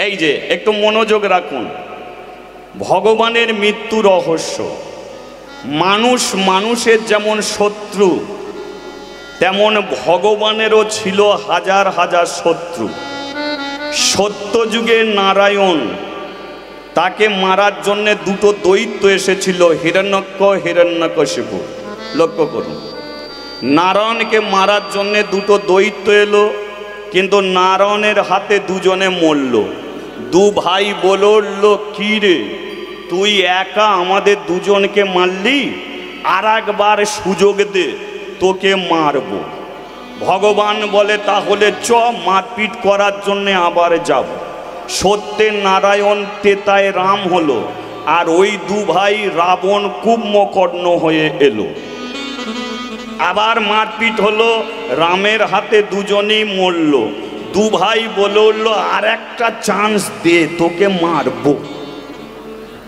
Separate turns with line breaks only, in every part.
এই যে একটু মনোযোগ রাখুন, ভগবানের মৃত্যু রহস্য। মানুষ মানুষের যেমন শত্রু, তেমন ভগবানেরও ছিল হাজার হাজার শত্রু। সত্যযুগে নারায়ণ, তাকে মারার জন্য দুটো দৈত্য এসেছিল, হিরণ্যক্ষ হিরণ্যকশিপু। লক্ষ্য করুন, নারায়ণকে মারার জন্য দুটো দৈত্য এলো, কিন্তু নারায়ণের হাতে দুজনে মরল। দু ভাই বলল, কি রে তুই একা আমাদের দুজনকে মারলি, আর একবার সুযোগ দে, তোকে মারব। ভগবান বলে, তাহলে চ মারপিট করার জন্য আবার যাব। সত্যের নারায়ণ তেতায় রাম হলো, আর ওই দু ভাই রাবণ কুম্ভকর্ণ হয়ে এলো। আবার মারপিট হলো, রামের হাতে দুজনেই মরল। দু ভাই বলল, আর একটা চান্স দে, তোকে মারব।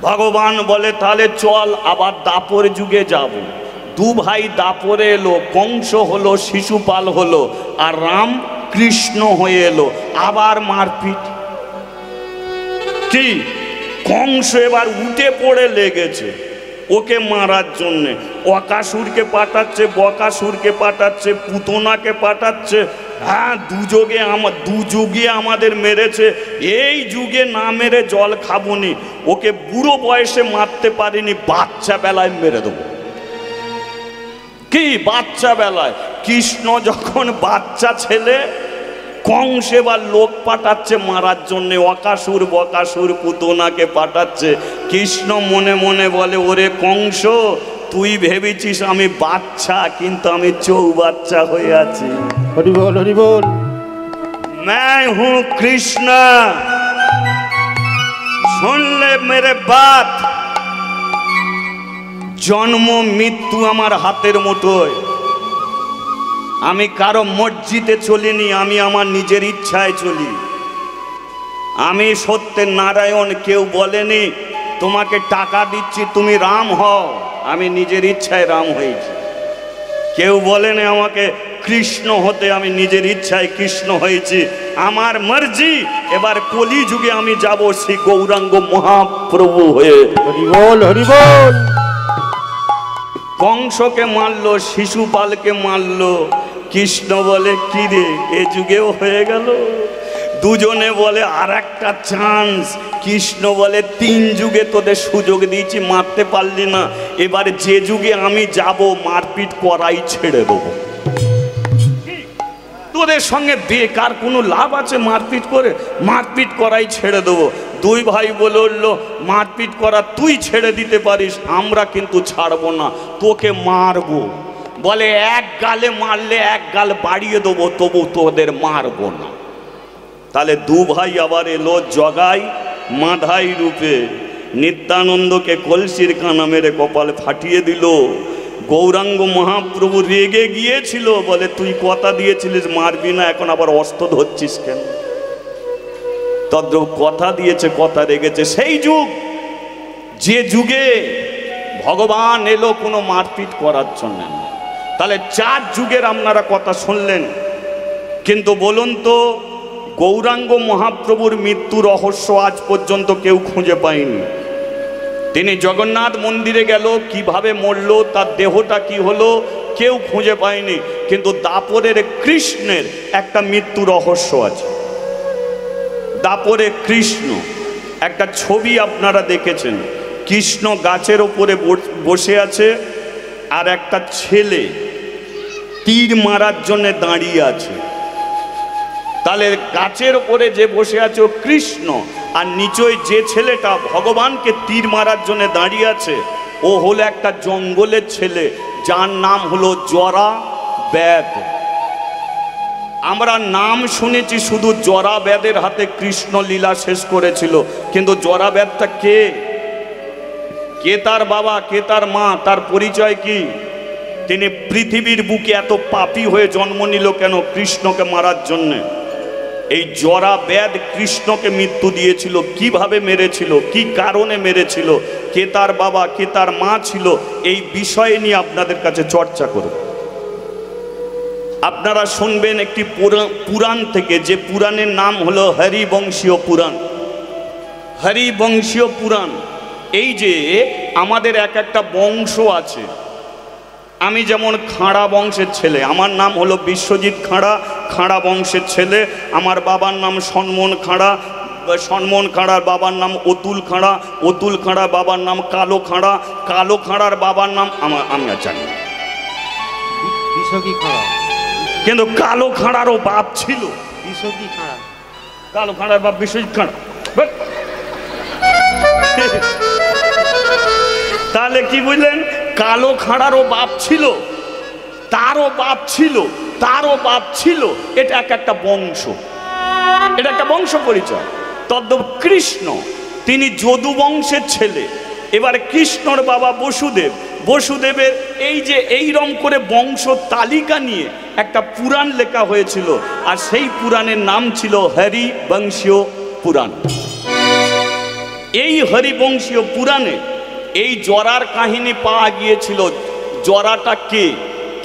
ভগবান বলে, তাহলে চল আবার দাপর যুগে যাব। দু ভাই দাপরে এলো, কংস হলো, শিশুপাল হলো, আর রাম কৃষ্ণ হয়ে এলো। আবার মারপিট। কি কংস এবার উঠে পড়ে লেগেছে ওকে মারার জন্যে। অকাসুরকে পাঠাচ্ছে, বকাসুরকে পাঠাচ্ছে, পুতনাকে পাঠাচ্ছে। হ্যাঁ, দু যুগে আমাদের মেরেছে, এই যুগে না মেরে জল খাবনি। ওকে বুড়ো বয়সে মারতে পারিনি, বাচ্চা বেলায় মেরে দেবো। কি বাচ্চা বেলায়? কৃষ্ণ যখন বাচ্চা ছেলে, কংস এবার লোক পাঠাচ্ছে মারার জন্যে, অকাসুর বকাসুর পুতনাকে পাঠাচ্ছে। কৃষ্ণ মনে মনে বলে, ওরে কংস, তুই ভেবেছিস আমি বাচ্চা, কিন্তু আমি চৌবাচ্চা হয়ে আছি।
হরি বল, হরি বল।
मैं हूं कृष्ण, सुन ले मेरे बात। জন্ম মৃত্যু আমার হাতের মুঠোয়। আমি কারো মসজিদে চলিনি, আমি আমার নিজের ইচ্ছায় চলি। আমি সত্যের নারায়ণ, কেউ বলেনি তোমাকে টাকা দিচ্ছি তুমি রাম হও। আমি নিজের ইচ্ছায় রাম হয়েছি। কেউ বলেনি আমাকে কৃষ্ণ হতে, আমি নিজের ইচ্ছায় কৃষ্ণ হয়েছি। আমার মর্জি। এবার কলি যুগে আমি যাব শ্রী গৌরাঙ্গ মহাপ্রভু হয়ে।
হরি বল, হরি বল।
কংসকে মারলো, শিশুপালকে মারলো। কৃষ্ণ বলে, কি রে এ যুগেও হয়ে গেল? দুজনে বলে, আর একটা চান্স। কৃষ্ণ বলে, 3 যুগে তোদের সুযোগ দিয়েছি, মারতে পারলি না। এবার যে যুগে আমি যাব, মারপিট করাই ছেড়ে দেবো। তোদের সঙ্গে বেকার কোনো লাভ আছে মারপিট করে? মারপিট করাই ছেড়ে দেবো। দুই ভাই বলল, মারপিট করা তুই ছেড়ে দিতে পারিস, আমরা কিন্তু ছাড়বো না, তোকে মারবো। বলে, এক গালে মারলে এক গাল বাড়িয়ে দেবো, তবু তোদের মারবো না। তাহলে দু ভাই আবার এলো জগাই মাধাই রূপে। নিত্যানন্দকে কলসির কানা মেরে কপাল ফাটিয়ে দিল। গৌরাঙ্গ মহাপ্রভু রেগে গিয়েছিল, বলে, তুই কথা দিয়েছিলিস মারবি না, এখন আবার অস্ত্র ধরছিস কেন? তদ্রূপ কথা দিয়েছে, কথা রেগেছে। সেই যুগ, যে যুগে ভগবান এলো কোনো মারপিট করার জন্য না। তাহলে 4 যুগের আপনারা কথা শুনলেন, কিন্তু বলুন তো, গৌরাঙ্গ মহাপ্রভুর মৃত্যু রহস্য আজ পর্যন্ত কেউ খুঁজে পায়নি। তিনি জগন্নাথ মন্দিরে গেল, কিভাবে মরল, তার দেহটা কি হলো, কেউ খুঁজে পায়নি। কিন্তু দাপরের কৃষ্ণের একটা মৃত্যু রহস্য আছে। দাপরে কৃষ্ণ, একটা ছবি আপনারা দেখেছেন, কৃষ্ণ গাছের ওপরে বসে আছে, আর একটা ছেলে তীর মারার জন্য দাঁড়িয়ে আছে। তাহলে গাছের ওপরে যে বসে আছে ও কৃষ্ণ, আর নিচয় যে ছেলেটা ভগবানকে তীর মারার জন্য দাঁড়িয়ে আছে, ও হলো একটা জঙ্গলের ছেলে, যার নাম হলো জরা ব্যাদ। আমরা নাম শুনেছি শুধু, জরা ব্যাদের হাতে কৃষ্ণ লীলা শেষ করেছিল, কিন্তু জরা ব্যাদটা কে? কে তার বাবা, কে তার মা, তার পরিচয় কি? তিনি পৃথিবীর বুকে এত পাপী হয়ে জন্ম নিল কেন? কৃষ্ণকে মারার জন্যে। এই জরা ব্যাদ কৃষ্ণকে মৃত্যু দিয়েছিল, কিভাবে মেরেছিল, কি কারণে মেরেছিল, কে তার বাবা, কে তার মা ছিল, এই বিষয়ে নিয়ে আপনাদের কাছে চর্চা করব। আপনারা শুনবেন একটি পুরাণ থেকে, যে পুরাণের নাম হলো হরিবংশীয় পুরাণ। হরিবংশীয় পুরাণ। এই যে আমাদের এক একটা বংশ আছে, আমি যেমন খাঁড়া বংশের ছেলে, আমার নাম হলো বিশ্বজিৎ খাঁড়া, খাঁড়া বংশের ছেলে। আমার বাবার নাম সন্মন খাঁড়া, সন্মন খাঁড়ার বাবার নাম অতুল খাঁড়া, অতুল খাঁড়ার বাবার নাম কালো খাঁড়া, কালো খাঁড়ার বাবার নাম আমি আর জানি না। কিন্তু কালো খাঁড়ারও বাপ ছিল, কালো খাঁড়ার বাপ বিশ্বজিৎ খাঁড়া। তাহলে কি বুঝলেন, কালো খাঁড়ারও বাপ ছিল, তারও বাপ ছিল, তারও বাপ ছিল। এটা একটা বংশ, এটা একটা বংশ পরিচয়। তদ্দব কৃষ্ণ, তিনি যদু বংশের ছেলে। এবার কৃষ্ণর বাবা বসুদেব, বসুদেবের এই যে এইরকম করে বংশ তালিকা নিয়ে একটা পুরাণ লেখা হয়েছিল, আর সেই পুরাণের নাম ছিল হরিবংশীয় পুরাণ। এই হরিবংশীয় পুরাণে এই জরার কাহিনী পাওয়া গিয়েছিল। জরাটা কে,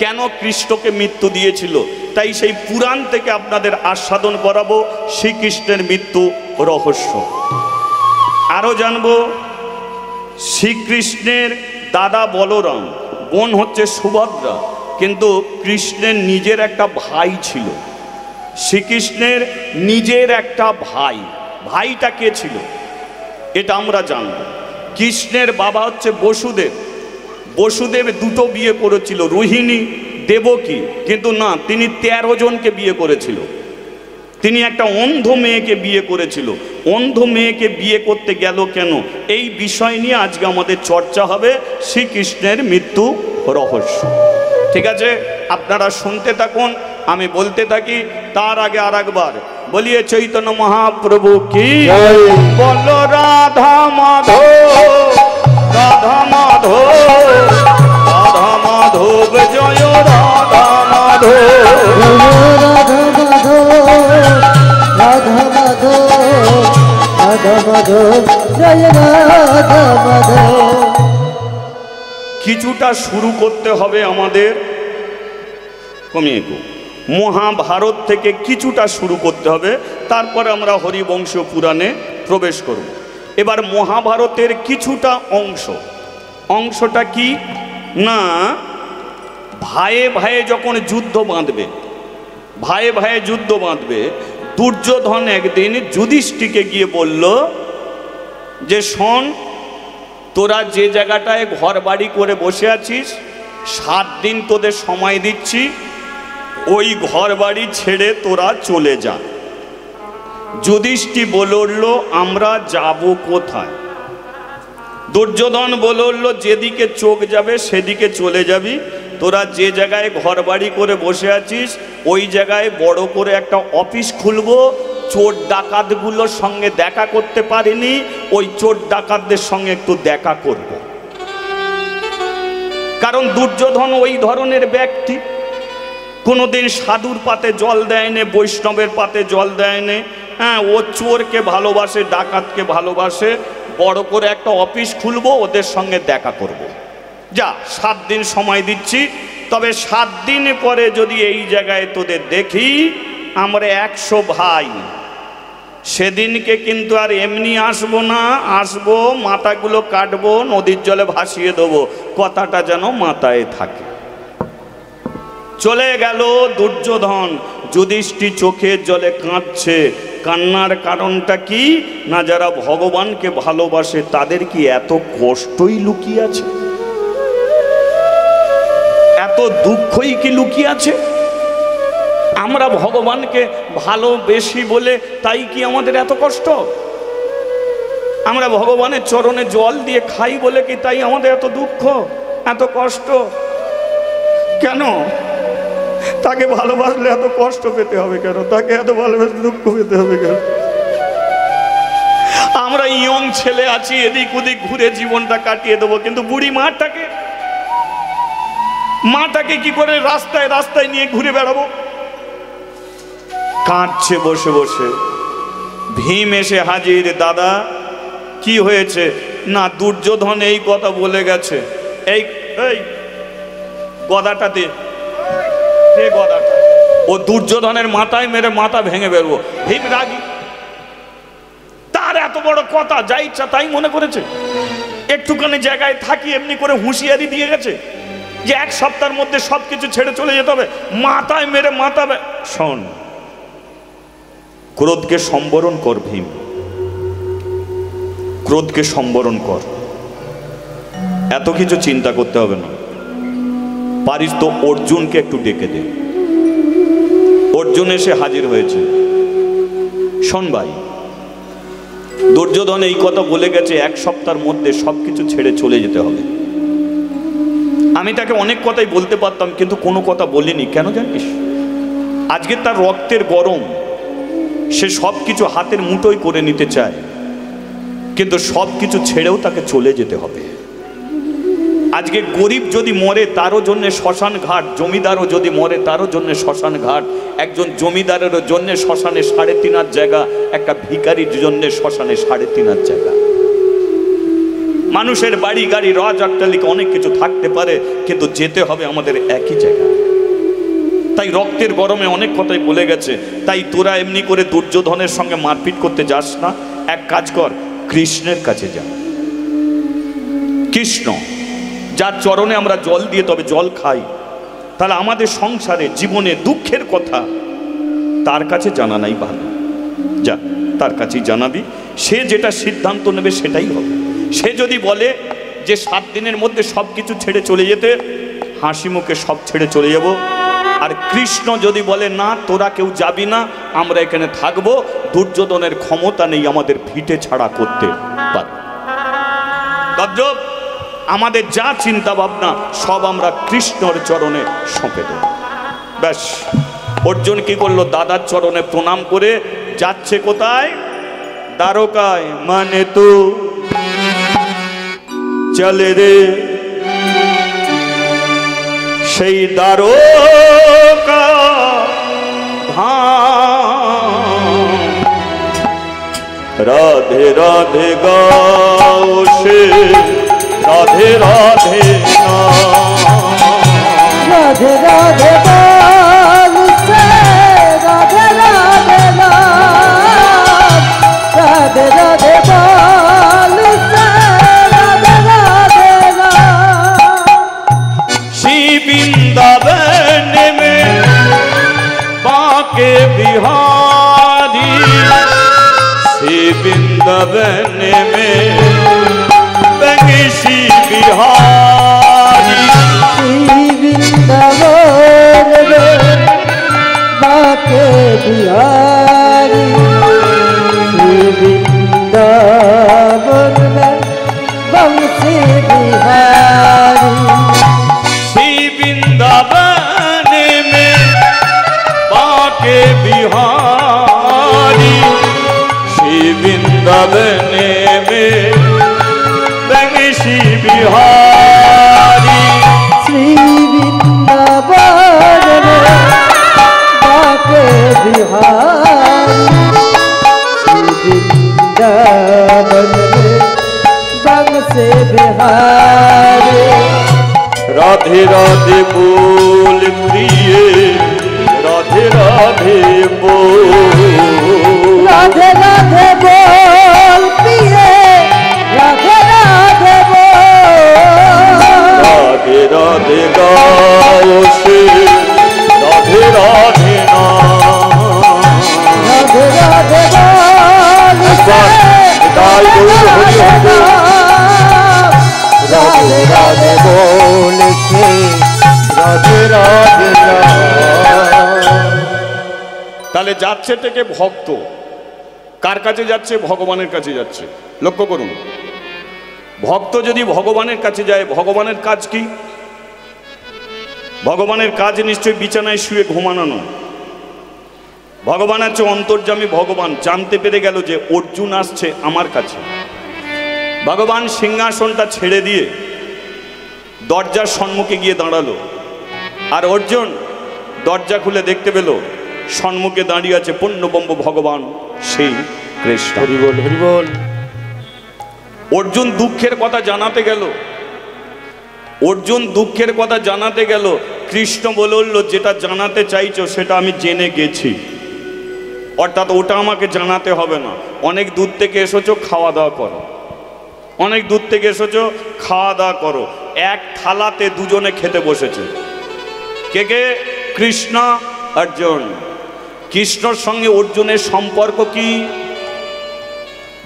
কেন কৃষ্ণকে মৃত্যু দিয়েছিল, তাই সেই পুরাণ থেকে আপনাদের আস্বাদন করাবো শ্রীকৃষ্ণের মৃত্যু রহস্য। আরও জানবো শ্রীকৃষ্ণের দাদা বলরাম, বোন হচ্ছে সুভদ্রা, কিন্তু কৃষ্ণের নিজের একটা ভাই ছিল। শ্রীকৃষ্ণের নিজের একটা ভাই, ভাইটা কে ছিল এটা আমরা জানব। কৃষ্ণের বাবা হচ্ছে বসুদেব। বসুদেব দুটো বিয়ে করেছিল, রোহিণী, দেবকী, কিন্তু না, তিনি 13 জনকে বিয়ে করেছিল। তিনি একটা অন্ধ মেয়েকে বিয়ে করেছিল। অন্ধ মেয়েকে বিয়ে করতে গেল কেন, এই বিষয় নিয়ে আজকে আমাদের চর্চা হবে, শ্রীকৃষ্ণের মৃত্যু রহস্য। ঠিক আছে, আপনারা শুনতে থাকুন, আমি বলতে থাকি। তার আগে আর একবার বলিয়ে চৈতন্য মহাপ্রভু কি বল, রাধা মাধব, রাধা মাধব, রাধা মাধব, জয় রাধা মাধব,
রাধা মাধব, রাধা মাধব, রাধা মাধব, জয় রাধা মাধব।
কিছুটা শুরু করতে হবে আমাদের, কমিয়ে গো, মহাভারত থেকে কিছুটা শুরু করতে হবে, তারপরে আমরা হরিবংশ পুরাণে প্রবেশ করব। এবার মহাভারতের কিছুটা অংশটা কি না, ভাইয়ে ভাইয়ে যখন যুদ্ধ বাঁধবে, ভাইয়ে ভাইয়ে যুদ্ধ বাঁধবে, দুর্যোধন একদিন যুধিষ্ঠিরকে গিয়ে বলল যে শোন, তোরা যে জায়গাটায় ঘর বাড়ি করে বসে আছিস, 7 দিন তোদের সময় দিচ্ছি, ওই ঘর বাড়ি ছেড়ে তোরা চলে যা। যুধিষ্ঠির বলে উঠল, আমরা যাব কোথায়? দুর্যোধন বলে উঠল, যেদিকে চোখ যাবে সেদিকে চলে যাবি। তোরা যে জায়গায় ঘর বাড়ি করে বসে আছিস, ওই জায়গায় বড় করে একটা অফিস খুলবো। চোর ডাকাতগুলোর সঙ্গে দেখা করতে পারিনি, ওই চোর ডাকাতদের সঙ্গে একটু দেখা করব। কারণ দুর্যোধন ওই ধরনের ব্যক্তি, কোনোদিন সাধুর পাতে জল দেয়নি, বৈষ্ণবের পাতে জল দেয়নি। হ্যাঁ, ও চোরকে ভালোবাসে, ডাকাতকে ভালোবাসে। বড় করে একটা অফিস খুলবো, ওদের সঙ্গে দেখা করব। যা, 7 দিন সময় দিচ্ছি, তবে 7 দিন পরে যদি এই জায়গায় তোদের দেখি, আমরা 100 ভাই, সেদিনকে কিন্তু আর এমনি আসবো না, আসবো মাথাগুলো কাটবো, নদীর জলে ভাসিয়ে দেবো, কথাটা যেন মাথায় থাকে। চলে গেল দুর্যোধন। যুধিষ্ঠির চোখের জলে কাঁদছে। কান্নার কারণটা কি না, যারা ভগবানকে ভালোবাসে তাদের কি এত কষ্টই লুকিয়ে আছে, এত দুঃখই কি লুকিয়ে আছে? আমরা ভগবানকে ভালোবেসি বলে তাই কি আমাদের এত কষ্ট? আমরা ভগবানের চরণে জল দিয়ে খাই বলে কি তাই আমাদের এত দুঃখ, এত কষ্ট? কেন? তাকে ভালোবাসলে এত কষ্ট পেতে হবে কেন? তাকে এত ভালোবাসলে দুঃখ পেতে হবে কেন? আমরা ইয়ং ছেলে আছি, এদিক ওদিক ঘুরে জীবনটা কাটিয়ে দেবো, কিন্তু বুড়ি মাটাকে কি করে রাস্তায় রাস্তায় নিয়ে ঘুরে বেড়াবো? কাঁদছে বসে বসে। ভীম এসে হাজির। দাদা কি হয়েছে? না, দুর্যোধন এই কথা বলে গেছে। এই গদাটা দে, গদাটা। ও দুর্যোধনের মাথায় মেরে মাথা ভেঙে বেরবো। ভীম রাগি, তার এত বড় কথা, যা ইচ্ছা তাই মনে করেছে। একটুখানি জায়গায় থাকি এমনি করে হুঁশিয়ারি দিয়ে গেছে যে 1 সপ্তাহের মধ্যে সবকিছু ছেড়ে চলে যেতে হবে। মাথায় মেরে শোন, ক্রোধকে সম্বরণ কর ভীম, ক্রোধকে সম্বরণ কর। এত কিছু চিন্তা করতে হবে না। পারিস তো অর্জুনকে একটু ডেকে দে। অর্জুন এসে হাজির হয়েছে। শোন ভাই, দুর্যোধন এই কথা বলে গেছে 1 সপ্তাহের মধ্যে সবকিছু ছেড়ে চলে যেতে হবে। আমি তাকে অনেক কথাই বলতে পারতাম, কিন্তু কোনো কথা বলিনি। কেন জানিস? আজকে তার রক্তের গরম, সে সব কিছু হাতের মুঠোয় করে নিতে চায়, কিন্তু সব কিছু ছেড়েও তাকে চলে যেতে হবে। আজকে গরিব যদি মরে তারও জন্য শ্মশান ঘাট, জমিদারও যদি মরে তারও জন্য শ্মশান ঘাট। একজন জমিদারেরও জন্য শ্মশানে 3.5 জায়গা, একটা ভিখারির জন্য শ্মশানে 3.5 জায়গা। মানুষের বাড়ি গাড়ি রাজ অট্টালিকা অনেক কিছু থাকতে পারে, কিন্তু যেতে হবে আমাদের একই জায়গায়। তাই রক্তের গরমে অনেক কথাই বলে গেছে। তাই তোরা এমনি করে দুর্যোধনের সঙ্গে মারপিট করতে যাস না। এক কাজ কর, কৃষ্ণের কাছে যা। কৃষ্ণ যার চরণে আমরা জল দিয়ে তবে জল খাই, তাহলে আমাদের সংসারে জীবনে দুঃখের কথা তার কাছে জানা নাই ভালো। যা, তার কাছেই জানাবি। সে যেটা সিদ্ধান্ত নেবে সেটাই হবে। সে যদি বলে যে 7 দিনের মধ্যে সব কিছু ছেড়ে চলে যেতে, হাসি মুখে সব ছেড়ে চলে যাব। আর কৃষ্ণ যদি বলে না, তোরা কেউ যাবি না, আমরা এখানে থাকবো, দুর্যোধনের ক্ষমতা নেই আমাদের ভিটে ছাড়া করতে পারে। আমাদের যা চিন্তা ভাবনা সব আমরা কৃষ্ণর চরণে সঁপে দেব। ব্যাস। অর্জুন কি করলো? দাদার চরণে প্রণাম করে যাচ্ছে কোথায়? দ্বারকায়। মানে তো চলে রে সেই দ্বারকা ধাম, রাধে রাধে গাও সে রাধে রাধে
রাধে রাধে বল সে রাধে রাধে নাম, রাধে রাধে বল সে রাধে রাধে নাম।
श्री वृंदावन में बांके बिहारी, श्री वृंदावन में बंसी बिहारी,
श्री वृंदावन में बांके बिहारी, श्री वृंदावन में बंसी बिहारी,
श्री वृंदावन में बांके बिहारी, श्री वृंदावन में बंसी बिहारी,
श्री वृंदावन में बांके बिहारी, श्री वृंदावन में बंसी बिहारी।
राधे राधे बोल प्रिय, राधे राधे बोल,
राधे राधे बोल प्रिय, राधे राधे बोल,
राधे राधे गाओ से राधे राधे नाम,
राधे राधे बोल से राधे राधे नाम, राधे राधे बोल से राधे राधे नाम।
তাহলে যাচ্ছে থেকে ভক্ত কার কাছে যাচ্ছে? ভগবানের কাছে যাচ্ছে। লক্ষ্য করুন, ভক্ত যদি ভগবানের কাছে যায়, ভগবানের কাজ কি? ভগবানের কাজ নিশ্চয়ই বিছানায় শুয়ে ঘুমানো নয়। ভগবান আছে অন্তর্যামী। ভগবান জানতে পেরে গেল যে অর্জুন আসছে আমার কাছে। ভগবান সিংহাসনটা ছেড়ে দিয়ে দরজার সম্মুখে গিয়ে দাঁড়ালো। আর অর্জুন দরজা খুলে দেখতে পেল সম্মুখে দাঁড়িয়ে আছে পূর্ণব্রহ্ম ভগবান সেই কৃষ্ণ।
হরি বল, হরি বল।
অর্জুন দুঃখের কথা জানাতে গেল। অর্জুন দুঃখের কথা জানাতে গেল। কৃষ্ণ বলল, যেটা জানাতে চাইছো সেটা আমি জেনে গেছি। অর্থাৎ ওটা আমাকে জানাতে হবে না, অনেক দূর থেকে এসেছো, খাওয়া দাওয়া করো, অনেক দূর থেকে এসেছো, খাওয়া দাওয়া করো। এক থালাতে দুজনে খেতে বসেছে। কে কে? কৃষ্ণ অর্জুন। কৃষ্ণর সঙ্গে অর্জুনের সম্পর্ক কি?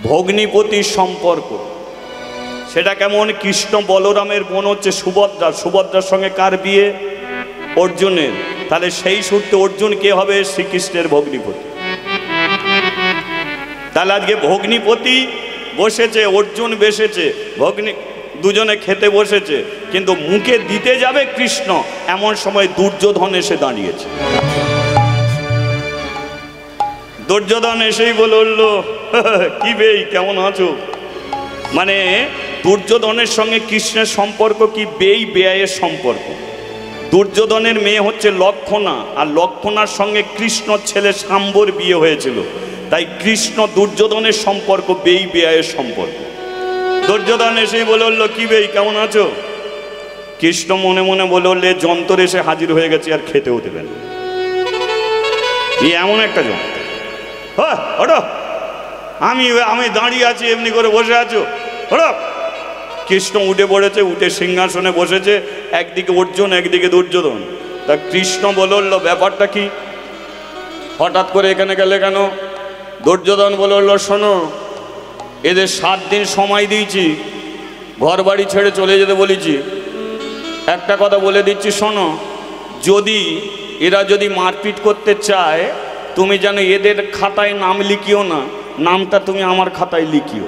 ভগ্নিপতির সম্পর্ক। সেটা কেমন? কৃষ্ণ বলরামের বোন হচ্ছে সুভদ্রা, সুভদ্রার সঙ্গে কার বিয়ে? অর্জুনের। তাহলে সেই সূত্রে অর্জুন কে হবে? শ্রীকৃষ্ণের ভগ্নিপতি। তাহলে আজকে ভগ্নিপতি বসেছে, অর্জুন বসেছে, দুজনে খেতে বসেছে, কিন্তু মুখে দিতে যাবে কৃষ্ণ, এমন সময় দুর্যোধন এসে দাঁড়িয়েছে। দুর্যোধন এসেই বলল, কি বেই, কেমন আছো? মানে দুর্যোধনের সঙ্গে কৃষ্ণের সম্পর্ক কি? বেই বেয়ের সম্পর্ক। দুর্যোধনের মেয়ে হচ্ছে লক্ষণা, আর লক্ষণার সঙ্গে কৃষ্ণর ছেলে শাম্বর বিয়ে হয়েছিল, তাই কৃষ্ণ দুর্যোধনের সম্পর্ক বেই বেয়ের সম্পর্ক। দুর্যোধন এসেই বলল, কি বেই, কেমন আছো? কৃষ্ণ মনে মনে বললে, যন্ত্র এসে হাজির হয়ে গেছে, আর খেতেও দেবেন। এমন একটা যন্ত্র, হ্যাঁ ওটা আমি দাঁড়িয়ে আছি, এমনি করে বসে আছো, ওটা। কৃষ্ণ উঠে পড়েছে, উঠে সিংহাসনে বসেছে, একদিকে অর্জুন, একদিকে দুর্যোধন। তা কৃষ্ণ বলল, ব্যাপারটা কি, হঠাৎ করে এখানে গেলে কেন? দুর্যোধন বলল, শোনো, এদের 7 দিন সময় দিয়েছি, ঘর বাড়ি ছেড়ে চলে যেতে বলেছি। একটা কথা বলে দিচ্ছি, শোনো, এরা যদি মারপিট করতে চায়, তুমি যেন এদের খাতায় নাম লিখিও না, নামটা তুমি আমার খাতায় লিখিও।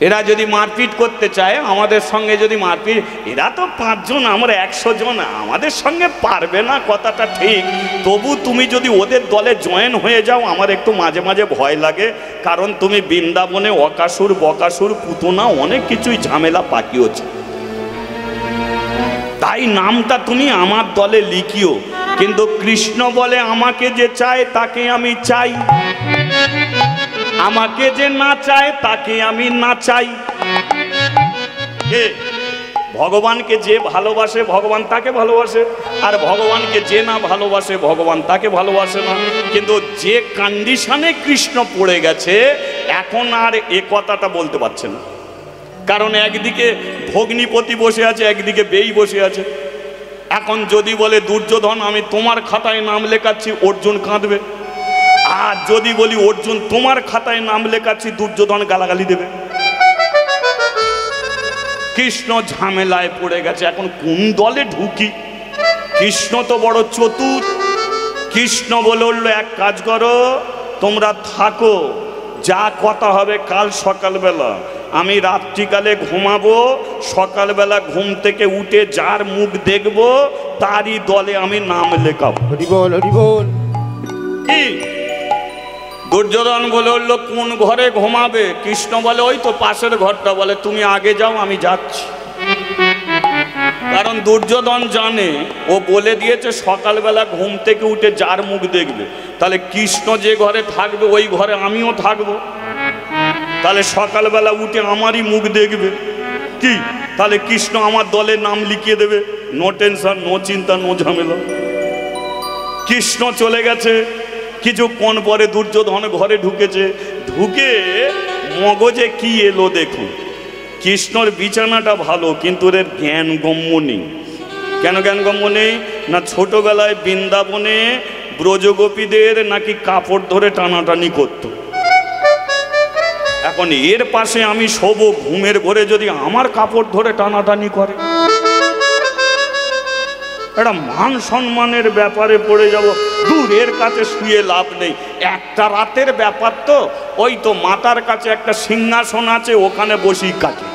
এরা যদি মারপিট করতে চায়, আমাদের সঙ্গে যদি মারপিট, এরা তো 5 জন, আমরা 100 জন, আমাদের সঙ্গে পারবে না, কথাটা ঠিক। তবু তুমি যদি ওদের দলে জয়েন হয়ে যাও, আমার একটু মাঝে মাঝে ভয় লাগে, কারণ তুমি বৃন্দাবনে অকাসুর, বকাসুর, পুতনা, অনেক কিছুই ঝামেলা পাকিয়েছে। তাই নামটা তুমি আমার দলে লিখিও। কিন্তু কৃষ্ণ বলে, আমাকে যে চায় তাকে আমি চাই, আমাকে যে না চায় তাকে আমি না চাই। ভগবানকে যে ভালোবাসে ভগবান তাকে ভালোবাসে, আর ভগবানকে যে না ভালোবাসে ভগবান তাকে ভালোবাসে না। কিন্তু যে কন্ডিশনে কৃষ্ণ পড়ে গেছে, এখন আর এ কথাটা বলতে পারছে না, কারণ একদিকে ভগ্নিপতি বসে আছে, একদিকে বেই বসে আছে। এখন যদি বলে, দুর্যোধন আমি তোমার খাতায় নাম লেখাচ্ছি, অর্জুন কাঁদবে। আর যদি বলি, অর্জুন তোমার খাতায় নাম লেখাচ্ছি, দুর্যোধন গালাগালি দেবে। কৃষ্ণ ঝামেলায় পড়ে গেছে, এখন কোন দলে ঢুকি? কৃষ্ণ তো বড় চতুর। কৃষ্ণ বলল, এক কাজ করো, তোমরা থাকো, যা কথা হবে কাল সকালবেলা। আমি রাত্রিকালে ঘুমাবো, সকালবেলা ঘুম থেকে উঠে যার মুখ দেখবো তারই দলে আমি নাম লেখাবো।
হরি বল, হরি বল।
কি? দুর্যোধন বলল, কোন ঘরে ঘুমাবে? কৃষ্ণ বলে, ওই তো পাশের ঘরটা। বলে, তুমি আগে যাও, আমি যাচ্ছি। কারণ দুর্যোধন জানে, ও বলে দিয়েছে সকালবেলা ঘুম থেকে উঠে যার মুখ দেখবে, তাহলে কৃষ্ণ যে ঘরে থাকবে ওই ঘরে আমিও থাকবো, তাহলে সকালবেলা উঠে আমারই মুখ দেখবে। কি? তাহলে কৃষ্ণ আমার দলের নাম লিখিয়ে দেবে। নো টেনশন, নো চিন্তা, নো ঝামেলা। কৃষ্ণ চলে গেছে। কিছুক্ষণ পরে দুর্যোধন ঘরে ঢুকেছে। ঢুকে মগজে কি এলো দেখুন। কৃষ্ণর বিছানাটা ভালো, কিন্তু এর জ্ঞানগম্য নেই। কেন জ্ঞানগম্য নেই? না ছোটবেলায় বৃন্দাবনে ব্রজগোপীদের নাকি কাপড় ধরে টানাটানি করত। এখন এর পাশে আমি শোবো, ঘুমের ঘরে যদি আমার কাপড় ধরে টানাটানি করে, এটা মান সম্মানের ব্যাপারে পড়ে যাব। দূর, এর কাছে শুয়ে লাভ নেই। একটা রাতের ব্যাপার তো, ওই তো মাতার কাছে একটা সিংহাসন আছে, ওখানে বসি কাটে।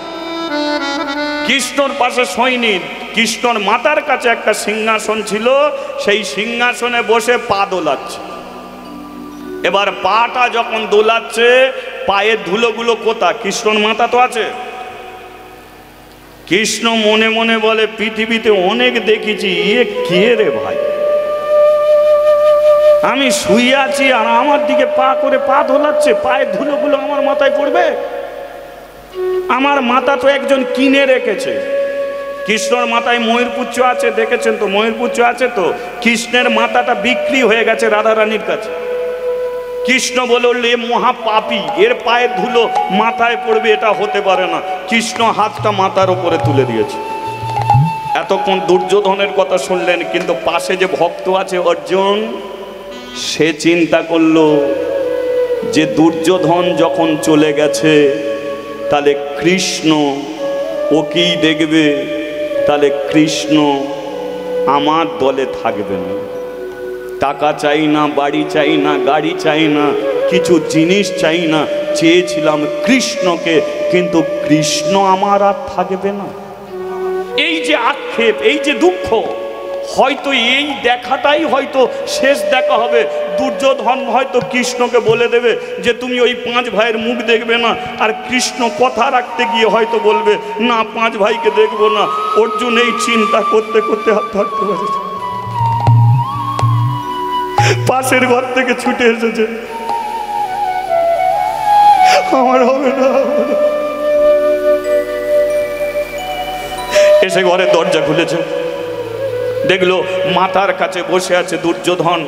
কৃষ্ণর পাশে শোয়নি, কৃষ্ণর মাতার কাছে একটা সিংহাসন ছিল, সেই সিংহাসনে বসে পা দোলাচ্ছে। এবার পাটা যখন দোলাচ্ছে, পায়ের ধুলোগুলো কোথা? কৃষ্ণর মাথা তো আছে। কৃষ্ণ মনে মনে বলে, পৃথিবীতে অনেক দেখেছি, এ কে রে ভাই? আমি শুয়ে আছি আর আমার দিকে পা করে পা ধোলাচ্ছে, পায়ের ধুলোগুলো আমার মাথায় পড়বে? আমার মাথা তো একজন কিনে রেখেছে। কৃষ্ণর মাথায় ময়ূরপুচ্ছ আছে, দেখেছেন তো? ময়ূরপুচ্ছ আছে তো। কৃষ্ণের মাথাটা বিক্রি হয়ে গেছে রাধারানীর কাছে। কৃষ্ণ বলে উঠল, এ মহাপাপী, এর পায়ের ধুলো মাথায় পড়বে, এটা হতে পারে না। কৃষ্ণ হাতটা মাথার উপরে তুলে দিয়েছে। এতক্ষণ দুর্যোধনের কথা শুনলেন, কিন্তু পাশে যে ভক্ত আছে অর্জুন, সে চিন্তা করলো যে দুর্যোধন যখন চলে গেছে তাহলে কৃষ্ণ ওকেই দেখবে, তাহলে কৃষ্ণ আমার দলে থাকবে না। টাকা চাই না, বাড়ি চাই না, গাড়ি চাই না, কিছু জিনিস চাই না, চেয়েছিলাম কৃষ্ণকে, কিন্তু কৃষ্ণ আমার আর থাকবে না। এই যে আক্ষেপ, এই যে দুঃখ, হয়তো এই দেখাটাই হয়তো শেষ দেখা হবে। দুর্যোধন হয়তো কৃষ্ণকে বলে দেবে যে তুমি ওই 5 ভাইয়ের মুখ দেখবে না, আর কৃষ্ণ কথা রাখতে গিয়ে হয়তো বলবে না 5 ভাইকে দেখবো না। অর্জুন এই চিন্তা করতে করতে হাত থাকতে পারে, পাশের ঘর থেকে ছুটে এসেছে, আমার হবে না। এসে ঘরের দরজা খুলেছে, দেখলো মাথার কাছে বসে আছে দুর্যোধন,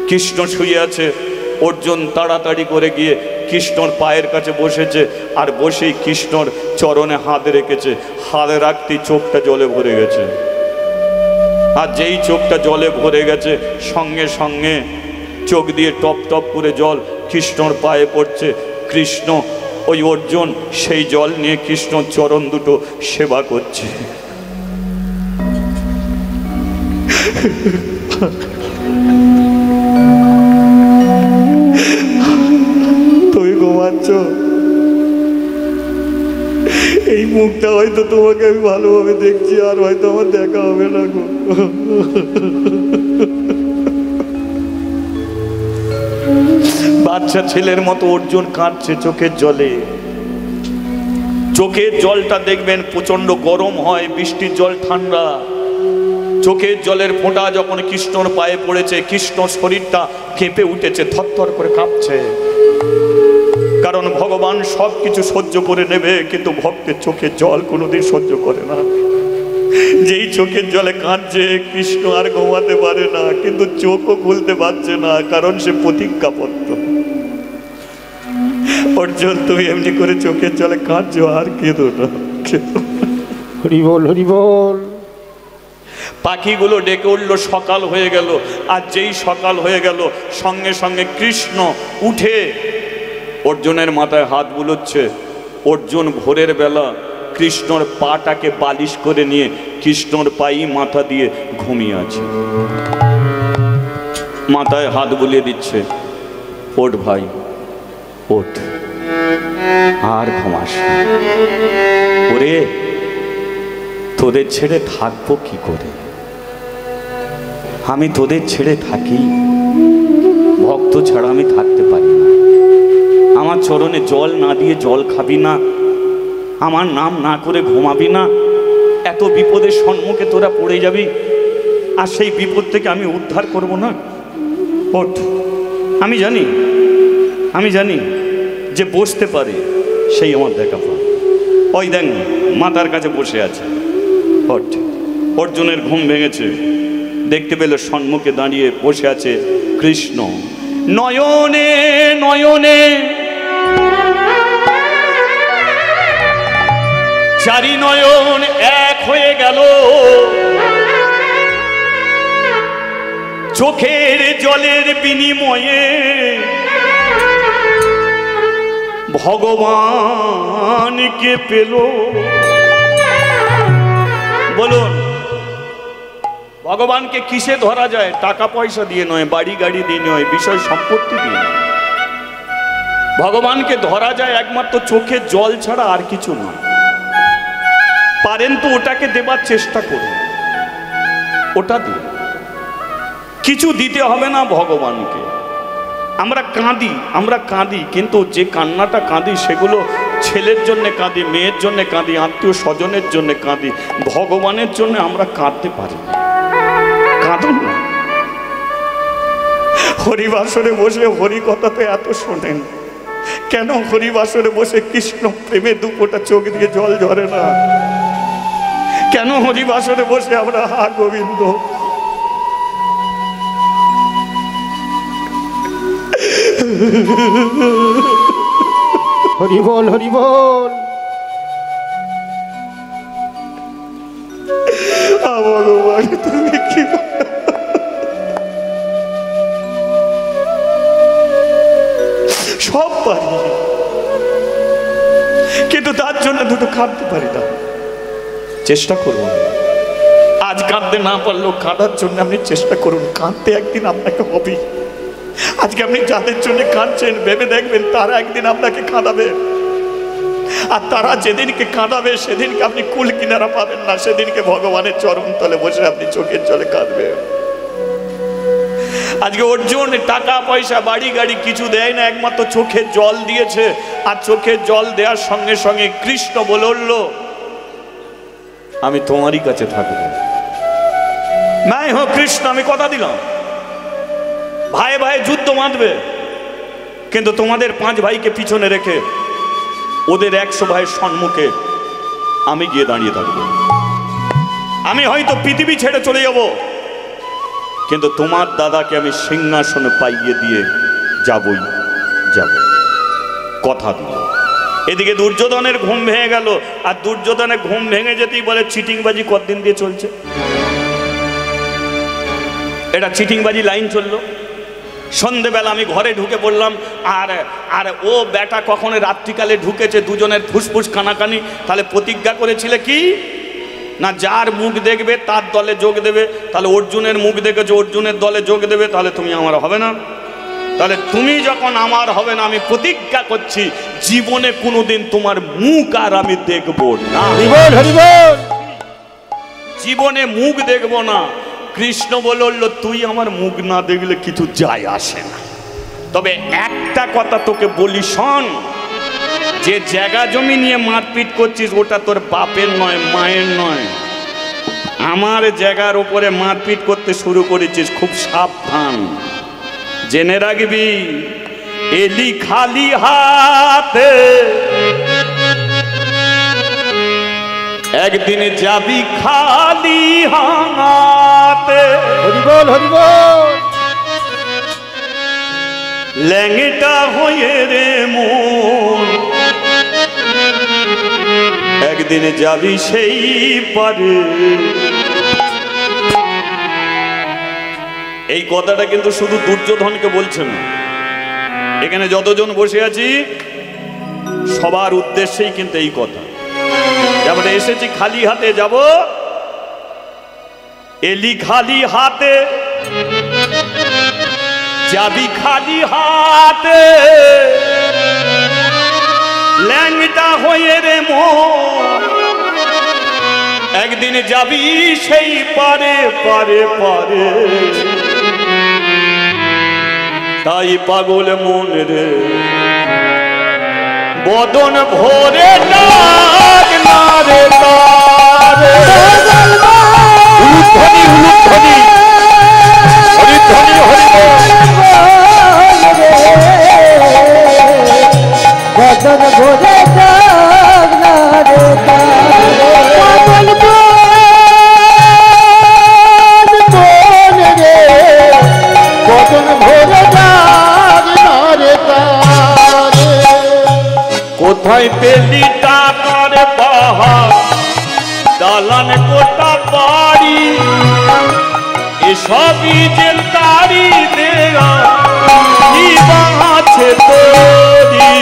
কৃষ্ণ শুয়ে আছে। অর্জুন তাড়াতাড়ি করে গিয়ে কৃষ্ণর পায়ের কাছে বসেছে, আর বসেই কৃষ্ণর চরণে হাত রেখেছে। হাত রাখতেই চোখটা জলে ভরে গেছে, আর যেই চোখটা জলে ভরে গেছে সঙ্গে সঙ্গে চোখ দিয়ে টপ টপ করে জল কৃষ্ণর পায়ে পড়ছে। কৃষ্ণ, ওই অর্জুন সেই জল নিয়ে কৃষ্ণর চরণ দুটো সেবা করছে। তুমি ঘুমাচ্ছ, এই মুখটা হয়তো তোমাকে আমি ভালোভাবে দেখছি, আর হয়তো আমার দেখা হবে না গো। বাচ্চা ছেলের মতো অর্জুন কাঁদছে চোখের জলে। চোখের জলটা দেখবেন প্রচন্ড গরম হয়, বৃষ্টির জল ঠান্ডা। চোখের জলের ফোঁটা যখন কৃষ্ণর পায়ে পড়েছে, কৃষ্ণ শরীরটা কেঁপে উঠেছে, থরথর করে কাঁপছে। কারণ ভগবান সব কিছু সহ্য করে নেবে, কিন্তু ভক্তের চোখের জল কোনোদিন সহ্য করে না। যেই চোখের জলে কাঁদছে, কৃষ্ণ আর ঘুমাতে পারে না, কিন্তু চোখও খুলতে পারছে না, কারণ সে প্রতিজ্ঞাবদ্ধ। অর্জুন, তুমি এমনি করে চোখের জলে কাঁদছো, আর কেঁদো না।
হরি বল, হরি বল।
পাখিগুলো ডেকে উঠলো, সকাল হয়ে গেল। আর যেই সকাল হয়ে গেল, সঙ্গে সঙ্গে কৃষ্ণ উঠে অর্জুনের মাথায় হাত বুলোচ্ছে। অর্জুন ভোরের বেলা কৃষ্ণর পাটাকে বালিশ করে নিয়ে কৃষ্ণর পায়ে মাথা দিয়ে ঘুমিয়ে আছে, মাথায় হাত বুলিয়ে দিচ্ছে, ওঠ ভাই ওঠ, আর ঘুমাস না। ওরে, তোদের ছেড়ে থাকবো কি করে? আমি তোদের ছেড়ে থাকি, ভক্ত ছাড়া আমি থাকতে পারি না। আমার চরণে জল না দিয়ে জল খাবি না, আমার নাম না করে ঘুমাবি না, এত বিপদের সম্মুখে তোরা পড়ে যাবি, আর সেই বিপদ থেকে আমি উদ্ধার করব না। ওঠ, আমি জানি যে বসতে পারে সেই আমার দেখা পায়। ওই দেখ মাথার কাছে বসে আছে। ওঠ। অর্জুনের ঘুম ভেঙেছে, দেখতে পেল সম্মুখে দাঁড়িয়ে বসে আছে কৃষ্ণ। নয়নে নয়নে চারি নয়ন এক হয়ে গেল, চোখের জলের বিনিময়ে ভগবানকে পেল। বলুন, ভগবানকে কিসে ধরা যায়? টাকা পয়সা দিয়ে নয়, বাড়ি গাড়ি দিয়ে নয়, বিষয় সম্পত্তি দিয়ে নয়। ভগবানকে ধরা যায় একমাত্র চোখের জল ছাড়া আর কিছু নয়। পারেন তো ওটাকে দেবার চেষ্টা করুন, ওটা দিন, কিছু দিতে হবে না ভগবানকে। আমরা কাঁদি, কিন্তু যে কান্নাটা কাঁদি সেগুলো ছেলের জন্য কাঁদি, মেয়ের জন্য কাঁদি, আত্মীয় স্বজনের জন্য কাঁদি। ভগবানের জন্য আমরা কাঁদতে পারি না। কাঁদুন না। হরিবাসরে বসে হরি কথাতে এত শোনেন, কেন হরিবাসরে বসে কৃষ্ণ প্রেমে দুপোটা চোখ দিয়ে জল ঝরে না? কেন হরিবাসরে বসে আমরা হা গোবিন্দ
হরি বল হরি বল।
ভগবান তুমি কি সব পারি, কিন্তু তার জন্য দুটো কাঁদতে পারি না। চেষ্টা করুন, আজ কাঁদতে না পারলেও কাঁদার জন্য আপনি চেষ্টা করুন। কাঁদতে একদিন আপনাকে হবে। আজকে আপনি যাদের জন্য কাঁদছেন ভেবে দেখবেন তারা একদিন আপনাকে কাঁদাবে, আর তারা যেদিনকে কাঁদাবে সেদিনকে আপনি কুল কিনারা পাবেন না। সেদিনকে ভগবানের চরণ তলে বসে আপনি চোখের জলে কাঁদবেন। আজকে অর্জুন টাকা পয়সা বাড়ি গাড়ি কিছু দেয় না, একমাত্র চোখের জল দিয়েছে। আর চোখের জল দেওয়ার সঙ্গে সঙ্গে কৃষ্ণ বলে উঠল, আমি তোমারই কাছে থাকবো। নাই হো কৃষ্ণ, আমি কথা দিলাম ভাই ভাই যুদ্ধ বাঁধবে, কিন্তু তোমাদের 5 ভাইকে পিছনে রেখে ওদের 100 ভাইয়ের সম্মুখে আমি গিয়ে দাঁড়িয়ে থাকবো। আমি হয়তো পৃথিবী ছেড়ে চলে যাব, কিন্তু তোমার দাদাকে আমি সিংহাসনে পাইয়ে দিয়ে যাবই যাব, কথা দিল। এদিকে দুর্যোধনের ঘুম ভেঙে গেল, আর দুর্যোধনের ঘুম ভেঙে যেতেই বলে চিটিংবাজি কতদিন দিয়ে চলছে। এটা চিটিংবাজি লাইন চললো। সন্ধেবেলা আমি ঘরে ঢুকে পড়লাম, আর ও বেটা কখনো রাত্রিকালে ঢুকেছে, দুজনের ফুসফুস কানাকানি। তাহলে প্রতিজ্ঞা করেছিলে কি না, যার মুখ দেখবে তার দলে যোগ দেবে। তাহলে অর্জুনের মুখ দেখেছো, অর্জুনের দলে যোগ দেবে, তাহলে তুমি আমার হবে না। তাহলে তুমি যখন আমার হবে না, আমি প্রতিজ্ঞা করছি জীবনে কোনোদিন তোমার মুখ আর আমি দেখবো না। জীবনে মুখ দেখবো না। কৃষ্ণ বলল, তুই আমার মুখ না দেখলে কিছু যায় আসে না, তবে একটা কথা তোকে বলি শোন, যে জায়গা জমি নিয়ে মারপিট করছিস ওটা তোর বাপের নয়, মায়ের নয়, আমার জায়গার উপরে মারপিট করতে শুরু করেছিস। খুব সাবধান, জেনে রাখবি এলি খালি হাতে একদিন যাবি খালি হাতে।
হরি বল হরি বল।
ল্যাংটা হয়ে রে মন একদিন যাবি সেই পারে। এই কথাটা কিন্তু শুধু দুর্যোধনকে বলছেন না, এখানে যতজন বসে আছি সবার উদ্দেশ্যেই কিন্তু এই কথা। যেমন এসেছি খালি হাতে যাব, এলি খালি হাতে যাবি খালি হাতে, ল্যাংটা হয়ে রে মন একদিন যাবি সেই পারে পারে পারে। তাই পাগল মন রে বদন ভরে ডাক না রে তারে। উলুধ্বনি উলুধ্বনি হরিধ্বনি হরিধ্বনি
বদন ভরে ডাক না রে তারে। পাগল মন রে বদন ভরে ডাক না রে তারে।
কোথায় পেলি টাকার বাহার দালান কোটা বাড়ি, এসবই যে তারি দেয়া কি বাঁচে তোরি।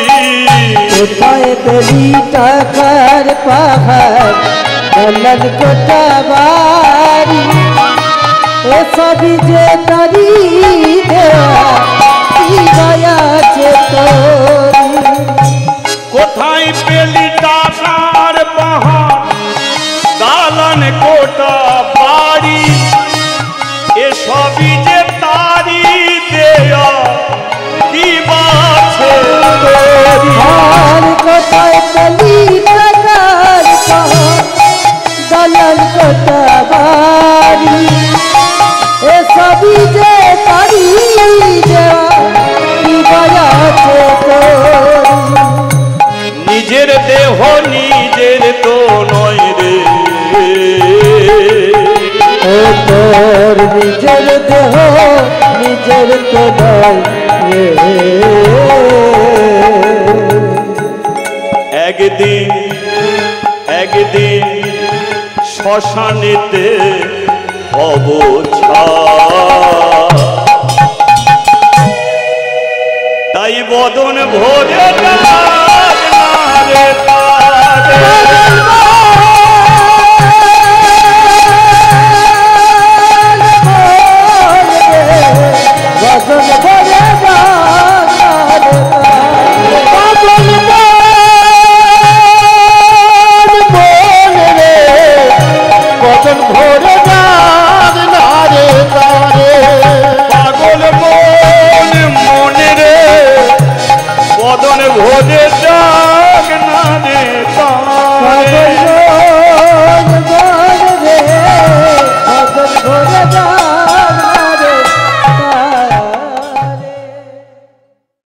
কোথায় পেলি টাকার পাহাড় দালান কোটা বাড়ি, এসবই যে তারি দেয়া কি বাঁচে তোরি।
কোথায় পেলি টাকার বাহার দালান কোটা বাড়ি, এসবই যে তারি দেয়া কি বাঁচে তোরি।
আর কোথায় পেলি টাকার পাহাড় দালান কোটা বাড়ি, এসবই যে তারি দেয়া কি বাঁচে তোরি।
নিজের দেহ নিজের তো নয় রে,
ও তোর নিজের দেহ নিজের তো নয়
একদিন একদিন শ্মশানেতে হব ছাই। তাই বদন ভরে ডাক না রে তারে। পাগল মন মনে রে বদন ভরে